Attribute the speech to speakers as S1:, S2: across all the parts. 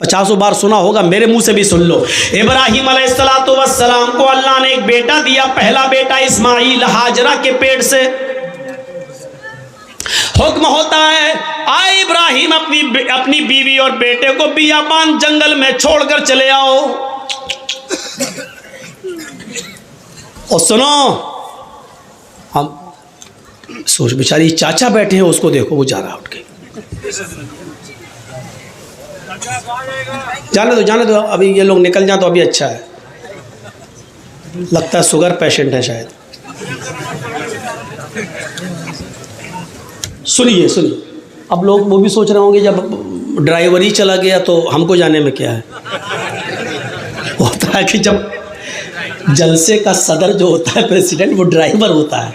S1: 50 बार सुना होगा, मेरे मुंह से भी सुन लो। इब्राहिम अलैहिस्सलातु वस्सलाम को अल्लाह ने एक बेटा दिया, पहला बेटा इस्माइल, हाजरा के पेट से। हुक्म होता है, आए इब्राहिम अपनी बीवी और बेटे को बियाबान जंगल में छोड़कर चले आओ। और सुनो, हम सोच, बेचारी चाचा बैठे हैं, उसको देखो, वो जा रहा उठ के। जाने दो, अभी ये लोग निकल जाए तो अभी अच्छा है। लगता है शुगर पेशेंट है शायद। सुनिए, अब लोग वो भी सोच रहे होंगे, जब ड्राइवर ही चला गया तो हमको जाने में क्या है। होता है कि जब जलसे का सदर जो होता है, प्रेसिडेंट, वो ड्राइवर होता है।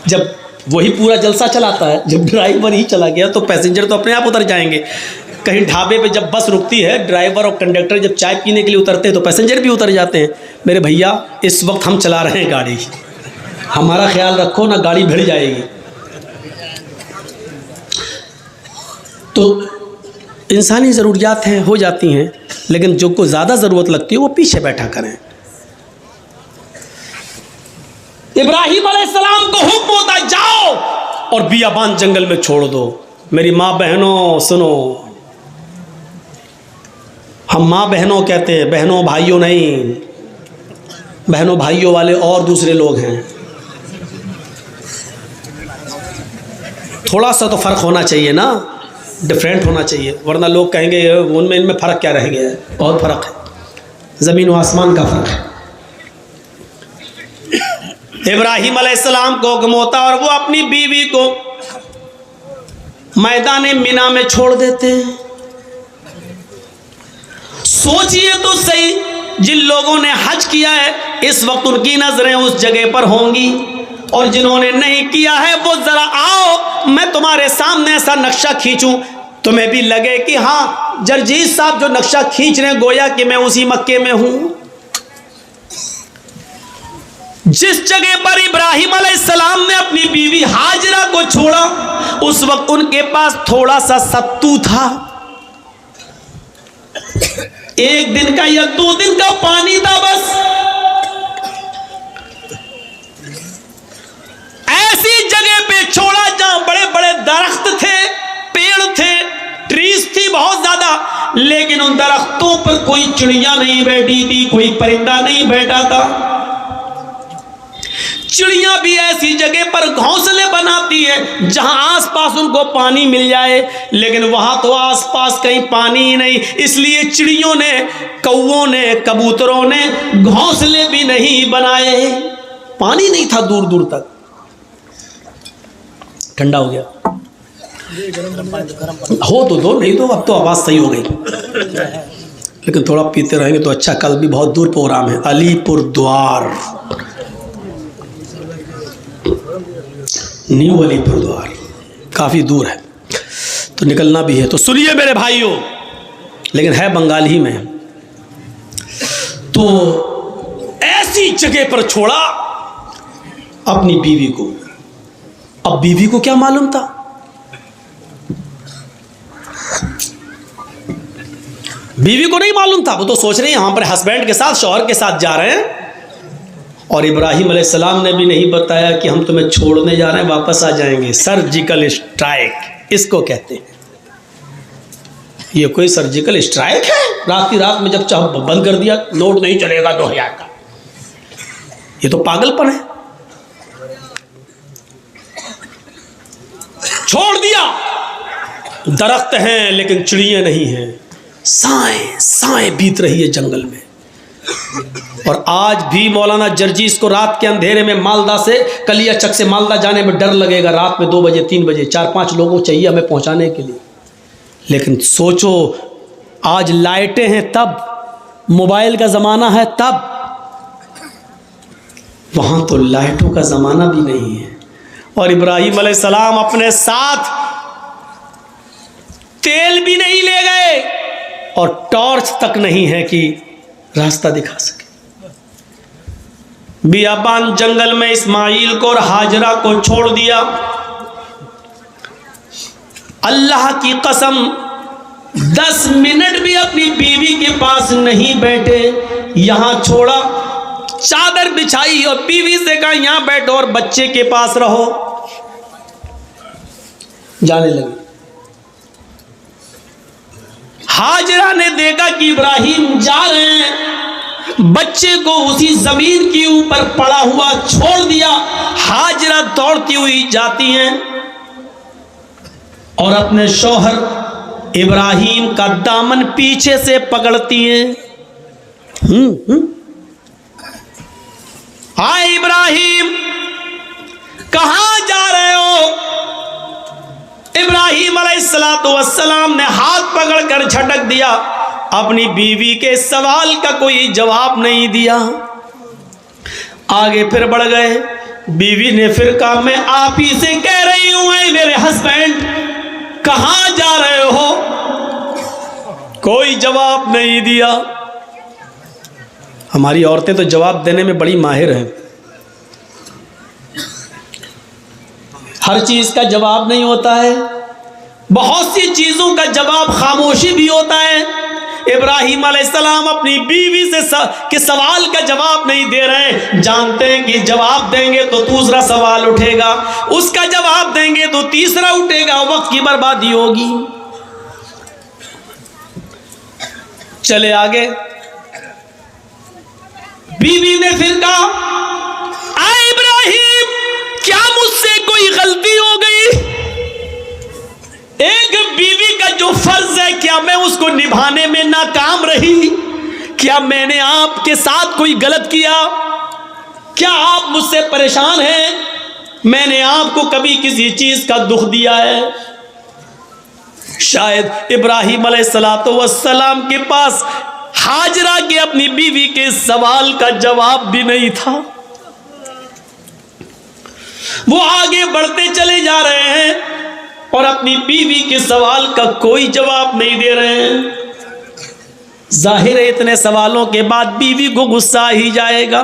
S1: जब वही पूरा जलसा चलाता है, जब ड्राइवर ही चला गया तो पैसेंजर तो अपने आप उतर जाएंगे। कहीं ढाबे पे जब बस रुकती है, ड्राइवर और कंडक्टर जब चाय पीने के लिए उतरते हैं तो पैसेंजर भी उतर जाते हैं। मेरे भैया, इस वक्त हम चला रहे हैं गाड़ी, हमारा ख्याल रखो ना, गाड़ी भिड़ जाएगी। तो इंसानी ज़रूरियात हैं, हो जाती हैं, लेकिन जो को ज़्यादा ज़रूरत लगती है वो पीछे बैठा करें। इब्राहिम अलैहिस्सलाम को हुक्म होता है, जाओ और बियाबान जंगल में छोड़ दो। मेरी माँ बहनों सुनो, हम माँ बहनों कहते हैं, बहनों भाइयों नहीं। बहनों भाइयों वाले और दूसरे लोग हैं। थोड़ा सा तो फ़र्क होना चाहिए ना, डिफरेंट होना चाहिए, वरना लोग कहेंगे उनमें इनमें फ़र्क क्या रह गया है। बहुत फ़र्क है, ज़मीन व आसमान का फ़र्क है। इब्राहिम अलैहिस्सलाम को हुक्म होता और वो अपनी बीवी को मैदान मिना में छोड़ देते हैं। सोचिए तो सही, जिन लोगों ने हज किया है इस वक्त उनकी नजरें उस जगह पर होंगी, और जिन्होंने नहीं किया है वो जरा आओ, मैं तुम्हारे सामने ऐसा नक्शा खींचूं, तुम्हें भी लगे कि हाँ जरजीत साहब जो नक्शा खींच रहे हैं, गोया कि मैं उसी मक्के में हूं। जिस जगह पर इब्राहिम अलैहिस्सलाम ने अपनी बीवी हाजरा को छोड़ा, उस वक्त उनके पास थोड़ा सा सत्तू था, 1 दिन का या 2 दिन का पानी था बस। ऐसी जगह पे छोड़ा जहां बड़े बड़े दरख्त थे, पेड़ थे, ट्रीज थी बहुत ज्यादा, लेकिन उन दरख्तों पर कोई चिड़िया नहीं बैठी थी, कोई परिंदा नहीं बैठा था। चिड़िया भी ऐसी जगह पर घोंसले बनाती है जहां आसपास उनको पानी मिल जाए, लेकिन वहां तो आसपास कहीं पानी ही नहीं। इसलिए चिड़ियों ने, कौवों ने, कबूतरों ने घोंसले भी नहीं बनाए। पानी नहीं था दूर दूर तक। ठंडा हो गया हो तो दो, नहीं तो अब तो आवाज सही हो गई, लेकिन थोड़ा पीते रहेंगे तो अच्छा। कल भी बहुत दूर प्रोग्राम है, अलीपुर द्वार, न्यू अलीपुर द्वार, काफ़ी दूर है, तो निकलना भी है। तो सुनिए मेरे भाइयों, लेकिन है बंगाल ही में। तो ऐसी जगह पर छोड़ा अपनी बीवी को। अब बीवी को क्या मालूम था, बीवी को नहीं मालूम था। वो तो सोच रही है यहाँ पर हस्बैंड के साथ, शौहर के साथ जा रहे हैं, और इब्राहिम अलैहिस्सलाम ने भी नहीं बताया कि हम तुम्हें छोड़ने जा रहे हैं, वापस आ जाएंगे। सर्जिकल स्ट्राइक इसको कहते हैं। ये कोई सर्जिकल स्ट्राइक है? रात की रात में जब चाह बंद कर दिया, नोट नहीं चलेगा 2000 का, ये तो पागलपन है। छोड़ दिया, दरख्त हैं लेकिन चिड़िया नहीं हैं, साएं साएं बीत रही है जंगल में। और आज भी मौलाना जर्जीस को रात के अंधेरे में मालदा से, कलियाचक से मालदा जाने में डर लगेगा। रात में 2 बजे 3 बजे 4-5 लोगों चाहिए हमें पहुंचाने के लिए। लेकिन सोचो, आज लाइटें हैं तब, मोबाइल का ज़माना है तब, वहाँ तो लाइटों का ज़माना भी नहीं है। और इब्राहिम अलैहिस्सलाम अपने साथ तेल भी नहीं ले गए और टॉर्च तक नहीं है कि रास्ता दिखा सके। बियाबान जंगल में इस्माइल को और हाजरा को छोड़ दिया। अल्लाह की कसम, 10 मिनट भी अपनी बीवी के पास नहीं बैठे, यहां छोड़ा, चादर बिछाई और बीवी से कहा यहां बैठो और बच्चे के पास रहो। जाने लगे। हाजरा ने देखा कि इब्राहिम जा रहे हैं, बच्चे को उसी जमीन के ऊपर पड़ा हुआ छोड़ दिया। हाजरा दौड़ती हुई जाती हैं और अपने शौहर इब्राहिम का दामन पीछे से पकड़ती हैं। हाय इब्राहिम, कहां जा रहे हो? इब्राहिम अलैहिस्सलाम ने हाथ पकड़कर झटक दिया। अपनी बीवी के सवाल का कोई जवाब नहीं दिया। आगे फिर बढ़ गए। बीवी ने फिर कहा मैं आप ही से कह रही हूं मेरे हस्बैंड, कहां जा रहे हो? कोई जवाब नहीं दिया। हमारी औरतें तो जवाब देने में बड़ी माहिर हैं। हर चीज का जवाब नहीं होता है, बहुत सी चीजों का जवाब खामोशी भी होता है। इब्राहिम अलैहिस्सलाम अपनी बीवी से के सवाल का जवाब नहीं दे रहे हैं। जानते हैं कि जवाब देंगे तो दूसरा सवाल उठेगा, उसका जवाब देंगे तो तीसरा उठेगा, वक्त की बर्बादी होगी। चले आगे। बीवी ने फिर कहा इब्राहिम, क्या मुझसे कोई गलती हो गई? एक बीवी का जो फर्ज है क्या मैं उसको निभाने में नाकाम रही? क्या मैंने आपके साथ कोई गलत किया? क्या आप मुझसे परेशान हैं? मैंने आपको कभी किसी चीज का दुख दिया है? शायद इब्राहिम अलैहिस्सलाम के पास हाजरा के अपनी बीवी के सवाल का जवाब भी नहीं था। वो आगे बढ़ते चले जा रहे हैं और अपनी बीवी के सवाल का कोई जवाब नहीं दे रहे हैं। जाहिर है इतने सवालों के बाद बीवी को गुस्सा आ ही जाएगा।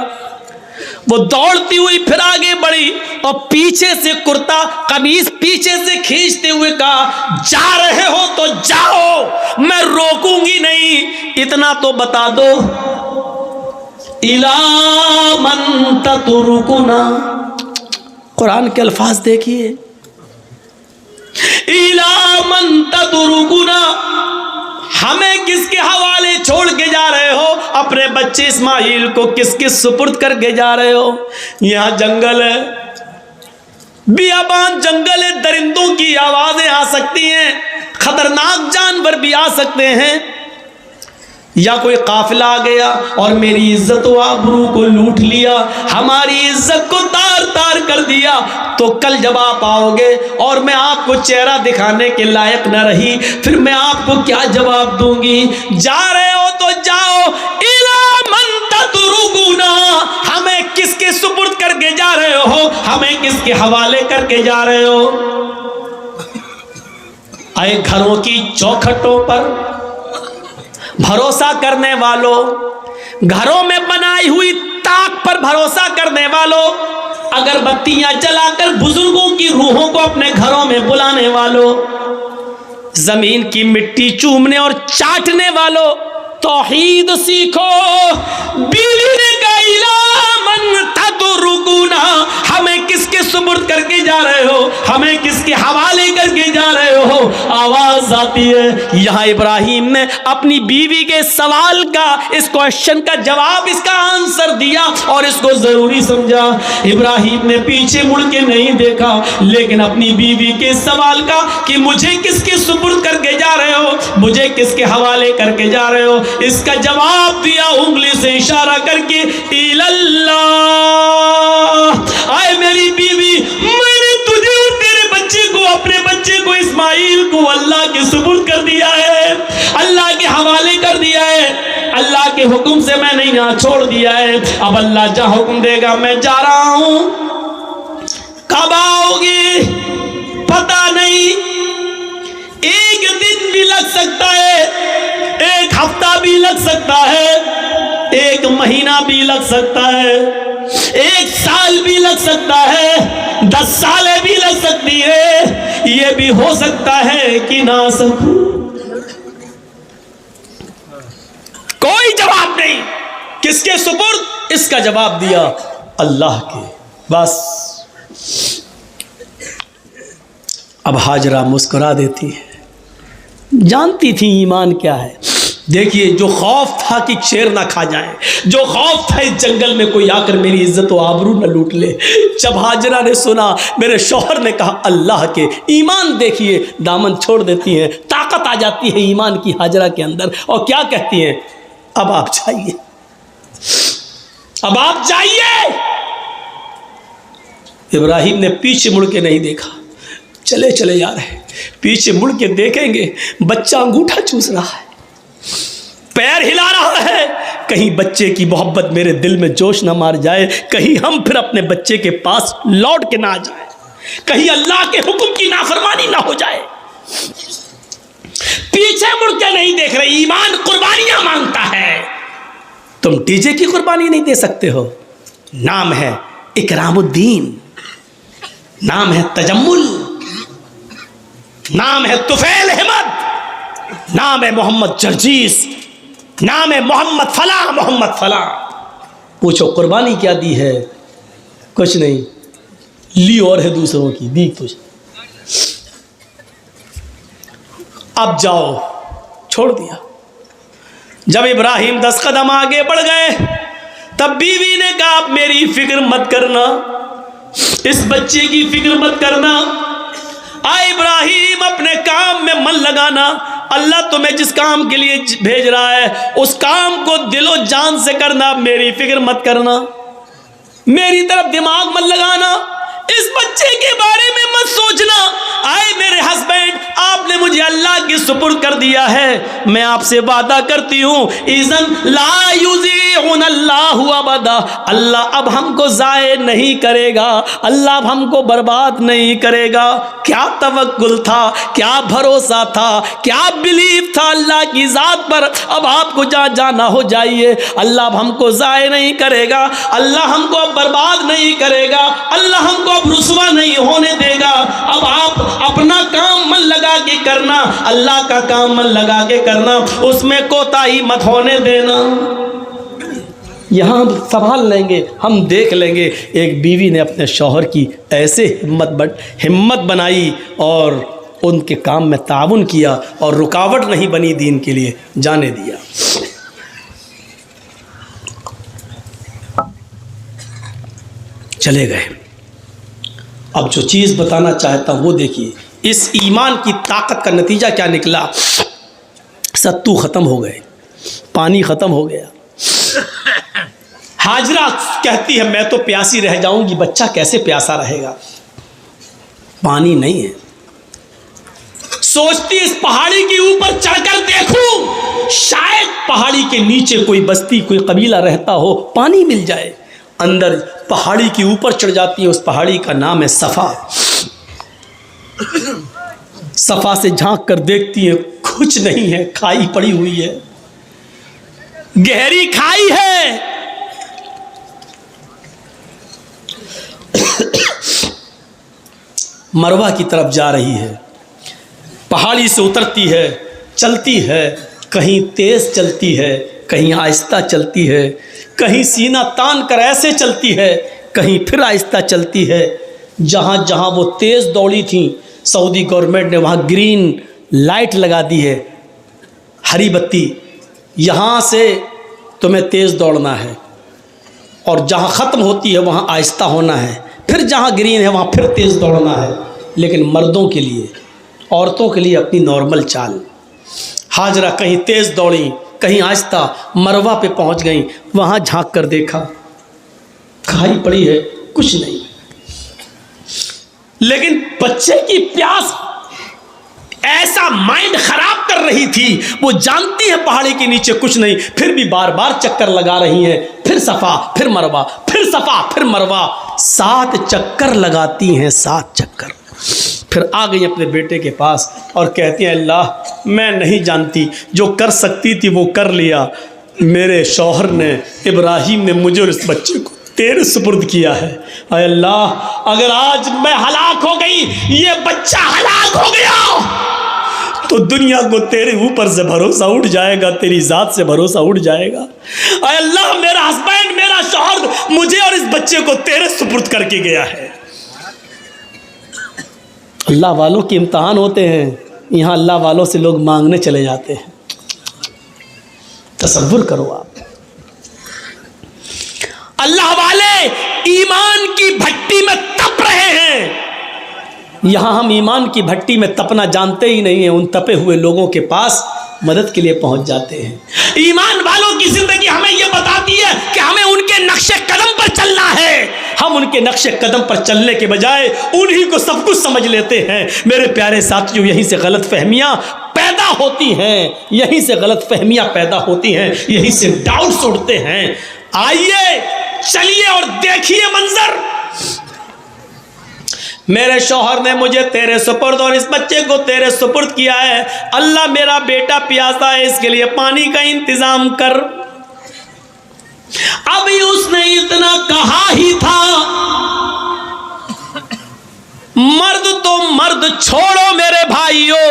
S1: वो दौड़ती हुई फिर आगे बढ़ी और पीछे से कुर्ता कमीज पीछे से खींचते हुए कहा जा रहे हो तो जाओ, मैं रोकूंगी नहीं। इतना तो बता दो, इला मन ततरुकुना, कुरान के अल्फाज देखिए, इला मन ततरुकुना, हमें किसके हवाले छोड़ के जा रहे हो? अपने बच्चे इस्माइल को किसके सुपुर्द करके जा रहे हो? यहां जंगल है, बियाबान जंगल है, दरिंदों की आवाजें आ सकती हैं, खतरनाक जानवर भी आ सकते हैं, या कोई काफिला आ गया और मेरी इज्जत व आबरू को लूट लिया, हमारी इज्जत को तार तार कर दिया, तो कल जब आप आओगे और मैं आपको चेहरा दिखाने के लायक न रही, फिर मैं आपको क्या जवाब दूंगी? जा रहे हो तो जाओ, इला मन ततरुकुना, हमें किसके सुपुर्द करके जा रहे हो? हमें किसके हवाले करके जा रहे हो? आए घरों की चौखटों पर भरोसा करने वालों, घरों में बनाई हुई ताक पर भरोसा करने वालों, अगरबत्तियां जलाकर बुजुर्गों की रूहों को अपने घरों में बुलाने वालों, जमीन की मिट्टी चूमने और चाटने वालों, तौहीद सीखो। बीवी ने कहा इला मन ततरुकुना, हमें किसके सुपुर्द करके जा रहे हो? हमें किसके हवाले करके जा रहे हो? आवाज आती है। यहां इब्राहिम ने अपनी बीवी के सवाल का, इस क्वेश्चन का जवाब, इसका आंसर दिया और इसको जरूरी समझा। इब्राहिम ने पीछे मुड़ के नहीं देखा, लेकिन अपनी बीवी के सवाल का कि मुझे किसके सुपुर्द करके जा रहे हो, मुझे किसके हवाले करके जा रहे हो, इसका जवाब दिया उंगली से इशारा करके, इल्लल्लाह। आए मेरी बीवी, मैंने तुझे और तेरे बच्चे को, अपने बच्चे को इस्माइल को अल्लाह के सुपुर्द कर दिया है, अल्लाह के हवाले कर दिया है, अल्लाह के हुक्म से मैंने यहाँ छोड़ दिया है। अब अल्लाह जहाँ हुक्म देगा मैं जा रहा हूं, कब आओगी पता नहीं, एक दिन भी लग सकता है, एक हफ्ता भी लग सकता है, एक महीना भी लग सकता है, एक साल भी लग सकता है, 10 सालें भी लग सकती है, ये भी हो सकता है कि ना सकूं। नहीं। किसके सुपुर्द? इसका जवाब दिया अल्लाह के। बस अब हाजरा मुस्कुरा देती है, जानती थी ईमान क्या है। देखिए, जो खौफ था कि शेर ना खा जाए, जो खौफ था इस जंगल में कोई आकर मेरी इज्जत व आबरू न लूट ले, जब हाजरा ने सुना मेरे शौहर ने कहा अल्लाह के, ईमान देखिए, दामन छोड़ देती हैं, ताकत आ जाती है ईमान की हाजरा के अंदर। और क्या कहती हैं? अब आप जाइए, अब आप जाइए। इब्राहिम ने पीछे मुड़ के नहीं देखा, चले चले जा रहे। पीछे मुड़ के देखेंगे, बच्चा अंगूठा चूस रहा है, पैर हिला रहा है। कहीं बच्चे की मोहब्बत मेरे दिल में जोश ना मार जाए, कहीं हम फिर अपने बच्चे के पास लौट के ना आ जाए, कहीं अल्लाह के हुक्म की नाफरमानी ना हो जाए। पीछे मुड़ के नहीं देख रहे। ईमान कुर्बानियां मांगता है। तुम डीजे की कुर्बानी नहीं दे सकते हो। नाम है इकरामुद्दीन, नाम है तजम्मुल, नाम है तुफैल अहमद, नाम है मोहम्मद जर्जीस, नाम है मोहम्मद फला, मोहम्मद फला। पूछो कुर्बानी क्या दी है? कुछ नहीं, ली और है दूसरों की, दी तुझे। अब जाओ, छोड़ दिया। जब इब्राहिम 10 कदम आगे बढ़ गए, तब बीवी ने कहा आप मेरी फिक्र मत करना, इस बच्चे की फिक्र मत करना। आए इब्राहिम, अपने काम में मन लगाना। अल्लाह तुम्हें जिस काम के लिए भेज रहा है उस काम को दिलो जान से करना, मेरी फिक्र मत करना, मेरी तरफ दिमाग मत लगाना, इस बच्चे के बारे में मत सोचना। आए मेरे हस्बैंड, आपने मुझे अल्लाह की सुपुर्द कर दिया है, मैं आपसे वादा करती हूँ, इज़न ला युज़ीउन अल्लाहु अबदा, अल्लाह अब हमको ज़ाये नहीं करेगा, अल्लाह अब हमको बर्बाद नहीं करेगा। क्या तवक्कुल था, क्या भरोसा था, क्या बिलीव था अल्लाह की ज़ात पर। अब आपको जहाँ जाना हो जाइए, अल्लाह अब हमको ज़ाये नहीं करेगा, अल्लाह हमको अब बर्बाद नहीं करेगा, अल्लाह हमको अब रुसवा नहीं होने देगा। अब आप अपना काम मन लगा के करना, अल्लाह का काम मन लगा के करना, उसमें कोताही मत होने देना। यहाँ संभाल लेंगे, हम देख लेंगे। एक बीवी ने अपने शौहर की ऐसे हिम्मत बनाई और उनके काम में ताउन किया और रुकावट नहीं बनी, दीन के लिए जाने दिया। चले गए। अब जो चीज़ बताना चाहता हूँ वो देखिए, इस ईमान की ताकत का नतीजा क्या निकला। सत्तू ख़त्म हो गए, पानी ख़त्म हो गया। हाजरा कहती है मैं तो प्यासी रह जाऊंगी, बच्चा कैसे प्यासा रहेगा, पानी नहीं है। सोचती इस पहाड़ी के ऊपर चढ़कर देखूं, शायद पहाड़ी के नीचे कोई बस्ती, कोई कबीला रहता हो, पानी मिल जाए। अंदर पहाड़ी के ऊपर चढ़ जाती है, उस पहाड़ी का नाम है सफ़ा। सफ़ा से झांक कर देखती है, कुछ नहीं है, खाई पड़ी हुई है, गहरी खाई है। मरवा की तरफ जा रही है, पहाड़ी से उतरती है, चलती है, कहीं तेज चलती है, कहीं आहिस्ता चलती है, कहीं सीना तान कर ऐसे चलती है, कहीं फिर आहिस्ता चलती है। जहाँ जहाँ वो तेज़ दौड़ी थी, सऊदी गवर्नमेंट ने वहाँ ग्रीन लाइट लगा दी है, हरी बत्ती, यहाँ से तुम्हें तेज़ दौड़ना है, और जहाँ ख़त्म होती है वहाँ आहिस्ता होना है, फिर जहाँ ग्रीन है वहाँ फिर तेज़ दौड़ना है। लेकिन मर्दों के लिए, औरतों के लिए अपनी नॉर्मल चाल। हाजरा कहीं तेज़ दौड़ी, कहीं आहिस्ता, मरवा पे पहुँच गई, वहाँ झांक कर देखा, खाई पड़ी है, कुछ नहीं। लेकिन बच्चे की प्यास ऐसा माइंड खराब कर रही थी, वो जानती है पहाड़ी के नीचे कुछ नहीं, फिर भी बार बार चक्कर लगा रही हैं, फिर सफ़ा, फिर मरवा, फिर सफ़ा, फिर मरवा, 7 चक्कर लगाती हैं, 7 चक्कर। फिर आ गई अपने बेटे के पास और कहती हैं अल्लाह, मैं नहीं जानती, जो कर सकती थी वो कर लिया, मेरे शौहर ने, इब्राहिम ने मुझे और इस बच्चे को तेरे सुपुर्द किया है। अय अल्लाह, अगर आज मैं हलाक हो गई, ये बच्चा हलाक हो गया, तो दुनिया को तेरे ऊपर से भरोसा उठ जाएगा, तेरी जात से भरोसा उठ जाएगा। अय अल्लाह, मेरा हस्बैंड, मेरा शौहर मुझे और इस बच्चे को तेरे सुपुर्द करके गया है। अल्लाह वालों के इम्तिहान होते हैं, यहाँ अल्लाह वालों से लोग मांगने चले जाते हैं। तसव्वुर करो आप, अल्लाह वाले ईमान की भट्टी में तप रहे हैं, यहाँ हम ईमान की भट्टी में तपना जानते ही नहीं है। उन तपे हुए लोगों के पास मदद के लिए पहुंच जाते हैं। ईमान वालों की जिंदगी हमें यह बताती है कि हमें उनके नक्शे कदम पर चलना है। हम उनके नक्शे कदम पर चलने के बजाय उन्हीं को सब कुछ समझ लेते हैं। मेरे प्यारे साथियों, यहीं से गलत फहमियाँ पैदा होती हैं, यहीं से गलत फहमियाँ पैदा होती हैं, यहीं से डाउट्स उठते हैं। आइए चलिए और देखिए मंजर। मेरे शौहर ने मुझे तेरे सुपुर्द और इस बच्चे को तेरे सुपुर्द किया है। अल्लाह, मेरा बेटा प्यासा है, इसके लिए पानी का इंतजाम कर। अभी उसने इतना कहा ही था, मर्द तो मर्द छोड़ो मेरे भाइयों,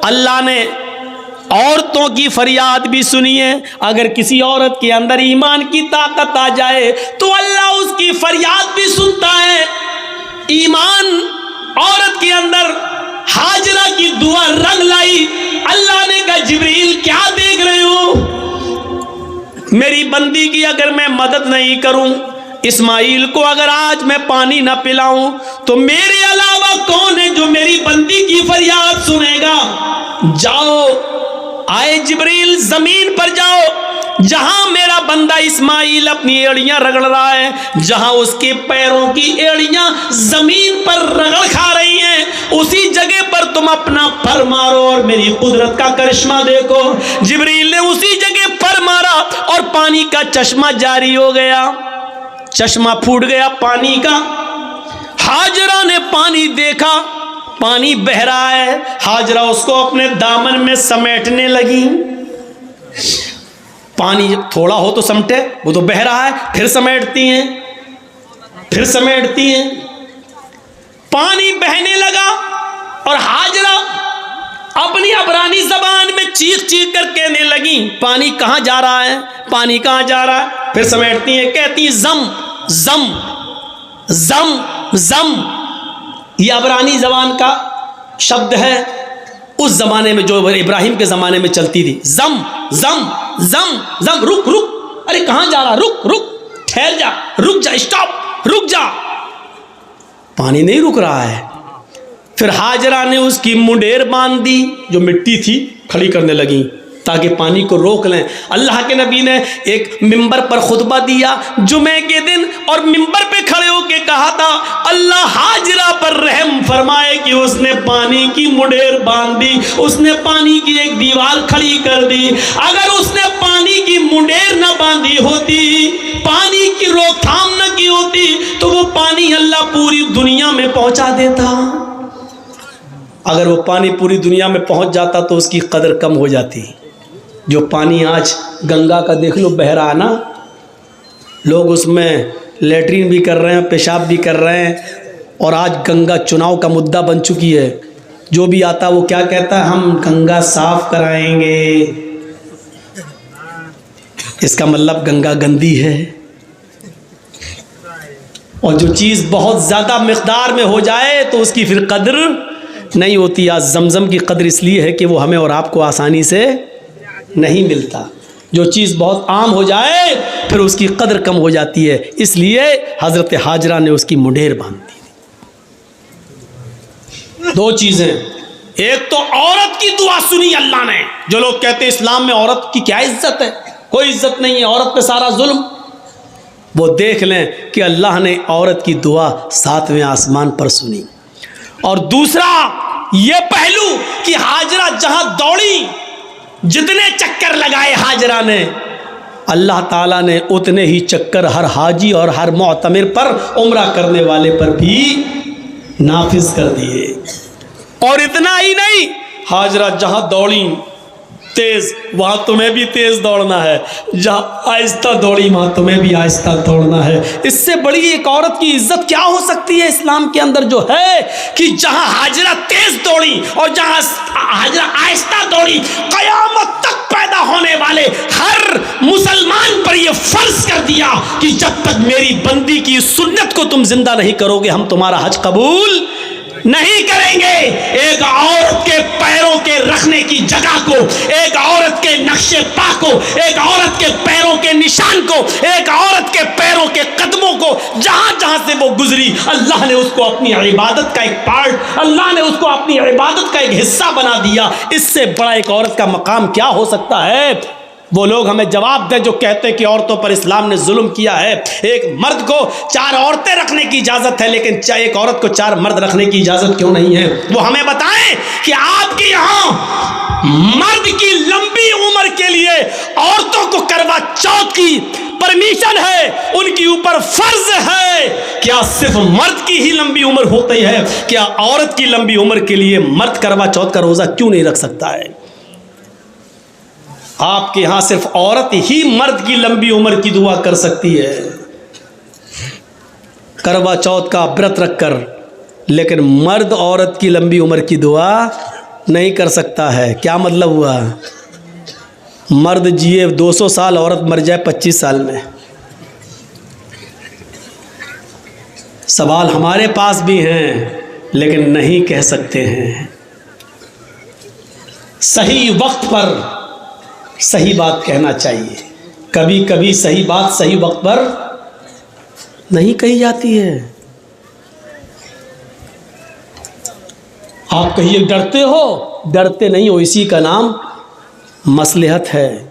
S1: अल्लाह ने औरतों की फरियाद भी सुनी है। अगर किसी औरत के अंदर ईमान की ताकत आ जाए तो अल्लाह उसकी फरियाद भी सुनता है। ईमान औरत के अंदर हाजरा की दुआ रंग लाई। अल्लाह ने कहा, जिब्रील क्या देख रहे हो? मेरी बंदी की अगर मैं मदद नहीं करूं, इस्माइल को अगर आज मैं पानी ना पिलाऊं, तो मेरे अलावा कौन है जो मेरी बंदी की फरियाद सुनेगा? जाओ, आए जिब्रील, जमीन पर जाओ, जहां मेरा बंदा इस्माइल अपनी एड़ियां रगड़ रहा है, जहां उसके पैरों की एड़ियां जमीन पर रगड़ खा रही हैं, उसी जगह पर तुम अपना पर मारो और मेरी कुदरत का करिश्मा देखो। जिब्रील ने उसी जगह पर मारा और पानी का चश्मा जारी हो गया, चश्मा फूट गया पानी का। हाजरा ने पानी देखा, पानी बह रहा है। हाजरा उसको अपने दामन में समेटने लगी। पानी थोड़ा हो तो समटे, वो तो बह रहा है, फिर समेटती हैं, फिर समेटती हैं। पानी बहने लगा और हाजरा अपनी अबरानी जबान में चीख चीख कर कहने लगी, पानी कहाँ जा रहा है, पानी कहाँ जा रहा है? फिर समेटती हैं, कहती जम जम जम जम। यह अबरानी जबान का शब्द है, उस जमाने में जो इब्राहिम के जमाने में चलती थी। जम जम जम जम, रुक रुक, अरे कहाँ जा रहा, रुक रुक, ठहर जा, रुक जा, स्टॉप, रुक जा। पानी नहीं रुक रहा है। फिर हाजरा ने उसकी मुंडेर बांध दी, जो मिट्टी थी खड़ी करने लगी ताकि पानी को रोक लें। अल्लाह के नबी ने एक मिंबर पर खुतबा दिया जुमे के दिन, और मिंबर पे खड़े होके कहा था, अल्लाह हाजरा पर रहम फरमाए कि उसने पानी की मुंडेर बांध दी, उसने पानी की एक दीवार खड़ी कर दी। अगर उसने पानी की मुंडेर न बांधी होती, पानी की रोकथाम न की होती, तो वो पानी अल्लाह पूरी दुनिया में पहुंचा देता। अगर वो पानी पूरी दुनिया में पहुंच जाता तो उसकी कदर कम हो जाती। जो पानी आज गंगा का देख लो बह रहा है ना, लोग उसमें लेटरिन भी कर रहे हैं, पेशाब भी कर रहे हैं, और आज गंगा चुनाव का मुद्दा बन चुकी है। जो भी आता वो क्या कहता है, हम गंगा साफ कराएंगे। इसका मतलब गंगा गंदी है। और जो चीज़ बहुत ज़्यादा मिक़दार में हो जाए तो उसकी फिर कदर नहीं होती। आज जमजम की कदर इसलिए है कि वो हमें और आपको आसानी से नहीं मिलता। जो चीज़ बहुत आम हो जाए फिर उसकी कदर कम हो जाती है, इसलिए हज़रत हाजरा ने उसकी मुंडेर बांध दी। दो चीज़ें, एक तो औरत की दुआ सुनी अल्लाह ने। जो लोग कहते हैं इस्लाम में औरत की क्या इज्जत है, कोई इज्जत नहीं है, औरत पे सारा जुल्म, वो देख लें कि अल्लाह ने औरत की दुआ 7वें आसमान पर सुनी। और दूसरा ये पहलू कि हाजरा जहां दौड़ी, जितने चक्कर लगाए हाजरा ने, अल्लाह ताला ने उतने ही चक्कर हर हाजी और हर मुअतमिर पर, उम्रा करने वाले पर भी नाफिज कर दिए। और इतना ही नहीं, हाजरा जहां दौड़ी तेज, वहां तुम्हें भी तेज दौड़ना है। जहां आहिस्ता दौड़ी वहां तुम्हें भी आहिस्ता दौड़ना है। इससे बड़ी एक औरत की इज्जत क्या हो सकती है इस्लाम के अंदर, जो है कि जहां हाजरा तेज दौड़ी और जहां हाजरा आहिस्ता दौड़ी, कयामत तक पैदा होने वाले हर मुसलमान पर यह फर्ज कर दिया कि जब तक मेरी बंदी की सुन्नत को तुम जिंदा नहीं करोगे, हम तुम्हारा हज कबूल नहीं करेंगे। एक औरत के पैरों के रखने की जगह को, एक औरत के नक्शे पा को, एक औरत के पैरों के निशान को, एक औरत के पैरों के कदमों को, जहां जहां से वो गुजरी, अल्लाह ने उसको अपनी इबादत का एक पार्ट, अल्लाह ने उसको अपनी इबादत का एक हिस्सा बना दिया। इससे बड़ा एक औरत का मकाम क्या हो सकता है? वो लोग हमें जवाब दें जो कहते हैं कि औरतों पर इस्लाम ने जुल्म किया है। एक मर्द को 4 औरतें रखने की इजाज़त है, लेकिन एक औरत को 4 मर्द रखने की इजाज़त क्यों नहीं है? वो हमें बताएं कि आपके यहाँ मर्द की लंबी उम्र के लिए औरतों को करवा चौथ की परमिशन है, उनके ऊपर फर्ज है। क्या सिर्फ मर्द की ही लंबी उम्र होती है? क्या औरत की लंबी उम्र के लिए मर्द करवा चौथ का रोज़ा क्यों नहीं रख सकता है? आपके यहां सिर्फ औरत ही मर्द की लंबी उम्र की दुआ कर सकती है, करवा चौथ का व्रत रखकर, लेकिन मर्द औरत की लंबी उम्र की दुआ नहीं कर सकता है। क्या मतलब हुआ? मर्द जिए 200 साल, औरत मर जाए 25 साल में। सवाल हमारे पास भी हैं, लेकिन नहीं कह सकते हैं। सही वक्त पर सही बात कहना चाहिए। कभी कभी सही बात सही वक्त पर नहीं कही जाती है। आप कहिए डरते हो, डरते नहीं हो, इसी का नाम मसलहत है।